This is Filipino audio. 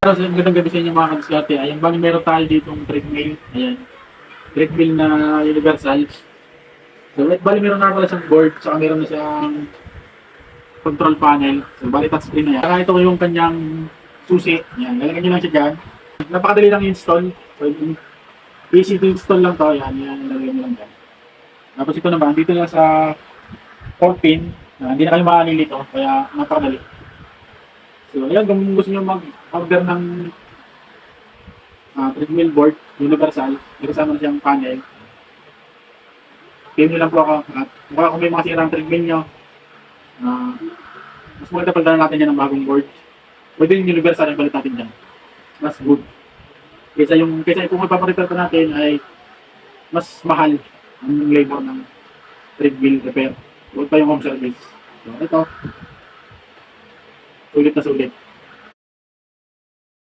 Magandang gabi sa inyo mga kadiskarte. Ayan, bali meron tayo ditong treadmill. Ayan, treadmill na universal. So, bali meron na pala siyang board, saka meron na siyang control panel. So, bali touchscreen na yan. Saka ito yung kanyang susi. Ayan, lalagyan nyo lang siya dyan. Napakadali lang i-install. So, easy to install lang to. Ayan, lalagyan nyo lang dyan. Tapos ito naman, dito lang sa 4 pin. Hindi na kayo makalilito, kaya napakadali. So, ayan, kung gusto nyo mag-order ng treadmill board, universal, may kasama na siyang panel. PM nyo lang po ako. At kung may mga sirang treadmill nyo, mas maganda pagdala natin yan ng bagong board. Pwede yung universal yung balit natin dyan. Mas good. Kaysa yung kung magpaparepair pa natin ay mas mahal ang labor ng treadmill repair. Huwag pa yung home service. So, ito. Sulit na sulit.